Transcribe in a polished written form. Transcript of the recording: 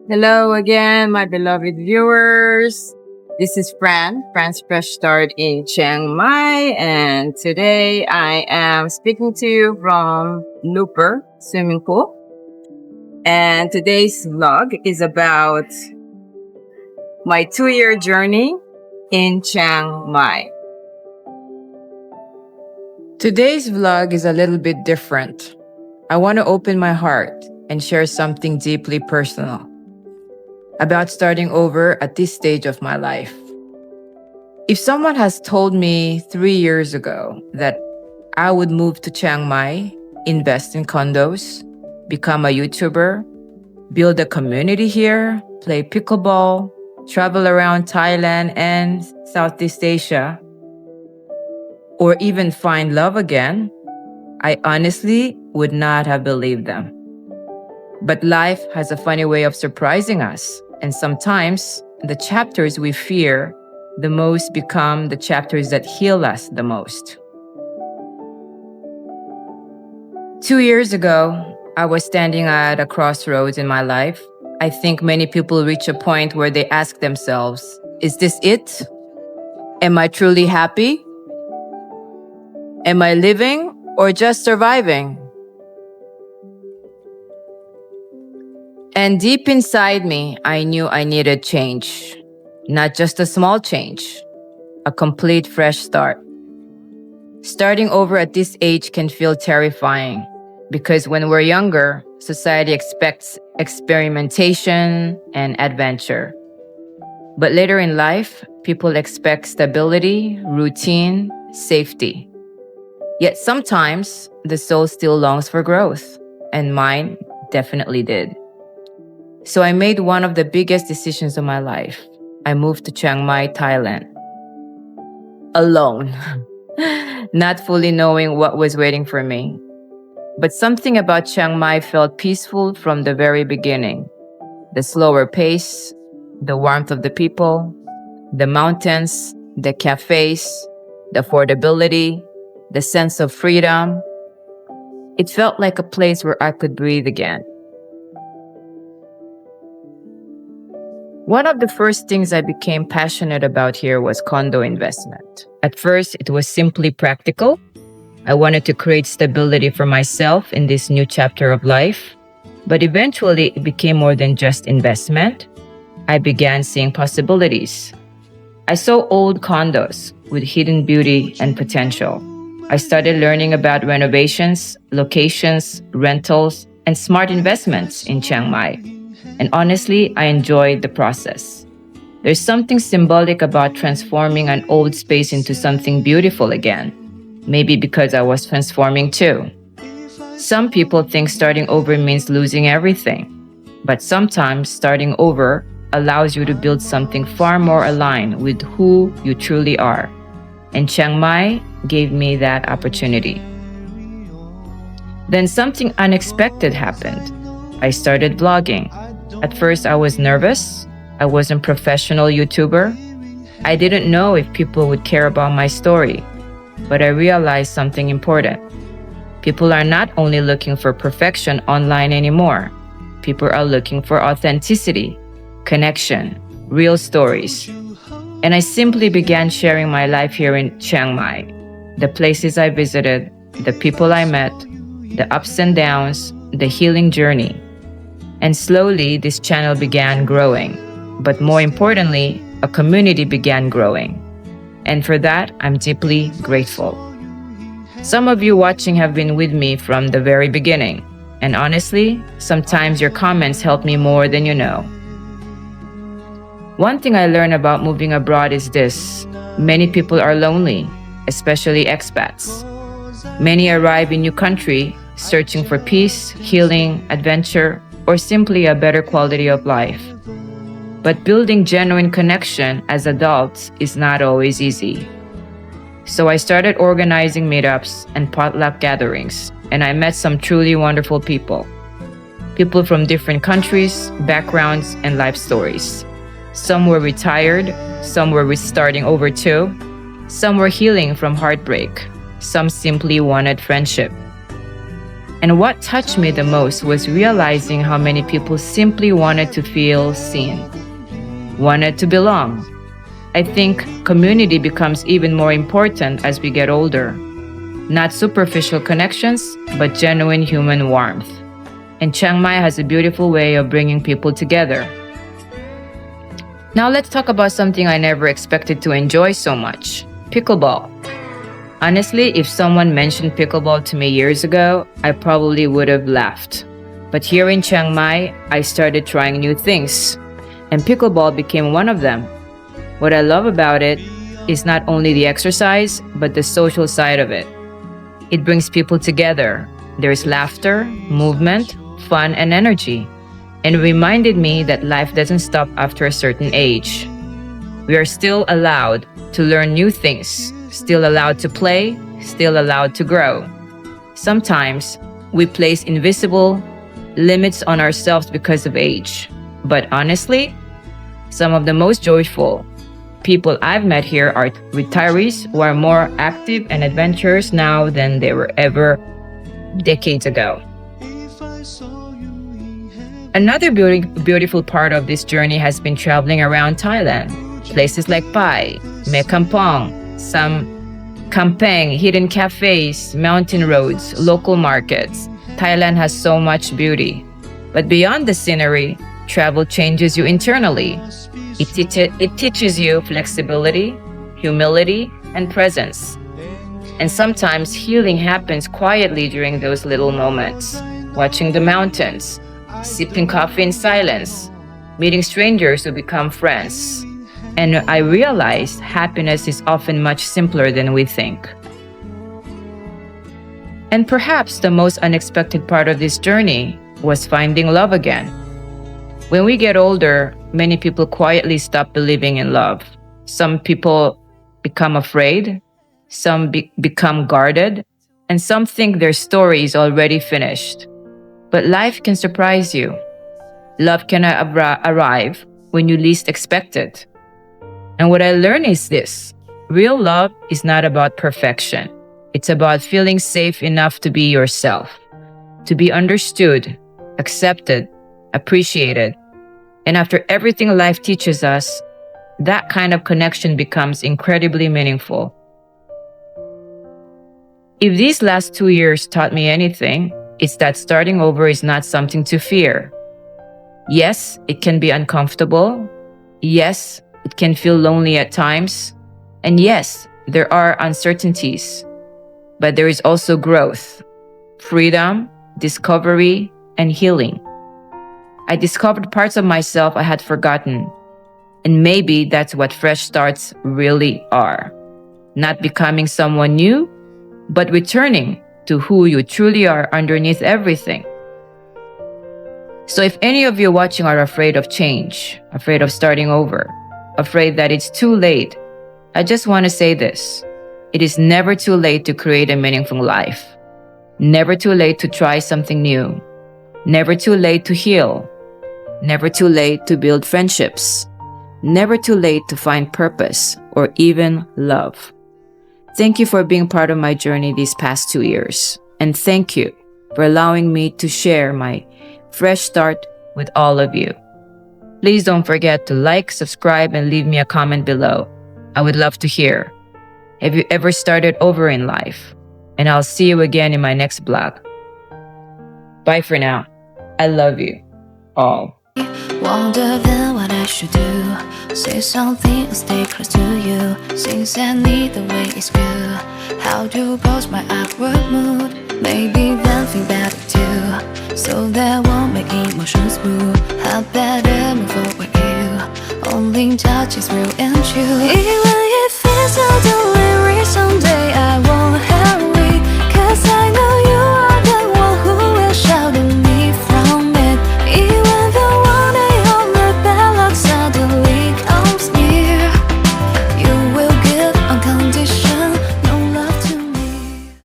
Hello again, my beloved viewers. This is Fran's fresh start in Chiang Mai, and today I am speaking to you from Looper Swimming Pool. And today's vlog is about my 2-year journey in Chiang Mai. Today's vlog is a little bit different. I want to open my heart and share something deeply personal about starting over at this stage of my life. If someone has told me 3 years ago that I would move to Chiang Mai, invest in condos, become a YouTuber, build a community here, play pickleball, travel around Thailand and Southeast Asia, or even find love again, I honestly would not have believed them. But life has a funny way of surprising us. And sometimes the chapters we fear the most become the chapters that heal us the most. 2 years ago, I was standing at a crossroads in my life. I think many people reach a point where they ask themselves, is this it? Am I truly happy? Am I living or just surviving? And deep inside me, I knew I needed change. Not just a small change, a complete fresh start. Starting over at this age can feel terrifying because when we're younger, society expects experimentation and adventure. But later in life, people expect stability, routine, safety. Yet sometimes the soul still longs for growth, and mine definitely did. So I made one of the biggest decisions of my life. I moved to Chiang Mai, Thailand. Alone. Not fully knowing what was waiting for me. But something about Chiang Mai felt peaceful from the very beginning. The slower pace, the warmth of the people, the mountains, the cafes, the affordability, the sense of freedom. It felt like a place where I could breathe again. One of the first things I became passionate about here was condo investment. At first, it was simply practical. I wanted to create stability for myself in this new chapter of life. But eventually, it became more than just investment. I began seeing possibilities. I saw old condos with hidden beauty and potential. I started learning about renovations, locations, rentals, and smart investments in Chiang Mai. And honestly, I enjoyed the process. There's something symbolic about transforming an old space into something beautiful again. Maybe because I was transforming too. Some people think starting over means losing everything. But sometimes starting over allows you to build something far more aligned with who you truly are. And Chiang Mai gave me that opportunity. Then something unexpected happened. I started vlogging. At first, I was nervous. I wasn't a professional YouTuber. I didn't know if people would care about my story. But I realized something important. People are not only looking for perfection online anymore. People are looking for authenticity, connection, real stories. And I simply began sharing my life here in Chiang Mai. The places I visited, the people I met, the ups and downs, the healing journey. And slowly, this channel began growing. But more importantly, a community began growing. And for that, I'm deeply grateful. Some of you watching have been with me from the very beginning. And honestly, sometimes your comments help me more than you know. One thing I learned about moving abroad is this. Many people are lonely, especially expats. Many arrive in new country searching for peace, healing, adventure, or simply a better quality of life. But building genuine connection as adults is not always easy. So I started organizing meetups and potluck gatherings, and I met some truly wonderful people. People from different countries, backgrounds, and life stories. Some were retired, some were restarting over too, some were healing from heartbreak, some simply wanted friendship. And what touched me the most was realizing how many people simply wanted to feel seen, wanted to belong. I think community becomes even more important as we get older. Not superficial connections, but genuine human warmth. And Chiang Mai has a beautiful way of bringing people together. Now let's talk about something I never expected to enjoy so much: pickleball. Honestly, if someone mentioned pickleball to me years ago, I probably would have laughed. But here in Chiang Mai, I started trying new things, and pickleball became one of them. What I love about it is not only the exercise, but the social side of it. It brings people together. There's laughter, movement, fun, and energy. And it reminded me that life doesn't stop after a certain age. We are still allowed to learn new things, still allowed to play, still allowed to grow. Sometimes we place invisible limits on ourselves because of age. But honestly, some of the most joyful people I've met here are retirees who are more active and adventurous now than they were ever decades ago. Another beautiful part of this journey has been traveling around Thailand. Places like Pai, Mae Kampong, some Kampeng, hidden cafes, mountain roads, local markets. Thailand has so much beauty. But beyond the scenery, travel changes you internally. It teaches you flexibility, humility, and presence. And sometimes healing happens quietly during those little moments. Watching the mountains, sipping coffee in silence, meeting strangers who become friends. And I realized happiness is often much simpler than we think. And perhaps the most unexpected part of this journey was finding love again. When we get older, many people quietly stop believing in love. Some people become afraid, some become guarded, and some think their story is already finished. But life can surprise you. Love can arrive when you least expect it. And what I learned is this: real love is not about perfection. It's about feeling safe enough to be yourself, to be understood, accepted, appreciated. And after everything life teaches us, that kind of connection becomes incredibly meaningful. If these last 2 years taught me anything, it's that starting over is not something to fear. Yes, it can be uncomfortable. Yes, it can feel lonely at times. And yes, there are uncertainties. But there is also growth, freedom, discovery, and healing. I discovered parts of myself I had forgotten. And maybe that's what fresh starts really are. Not becoming someone new, but returning to who you truly are underneath everything. So if any of you watching are afraid of change, afraid of starting over, afraid that it's too late, I just want to say this: it is never too late to create a meaningful life. Never too late to try something new. Never too late to heal. Never too late to build friendships. Never too late to find purpose or even love. Thank you for being part of my journey these past 2 years. And thank you for allowing me to share my fresh start with all of you. Please don't forget to like, subscribe, and leave me a comment below. I would love to hear. Have you ever started over in life? And I'll see you again in my next vlog. Bye for now. I love you all. Wonder then what I should do. Say something and stay close to you. Since I need the way it's good. How to post my upward mood. Maybe then think better too. So that won't make emotions move. How better move forward with you. Only touch is real and true. Even if it's not the way someday I want.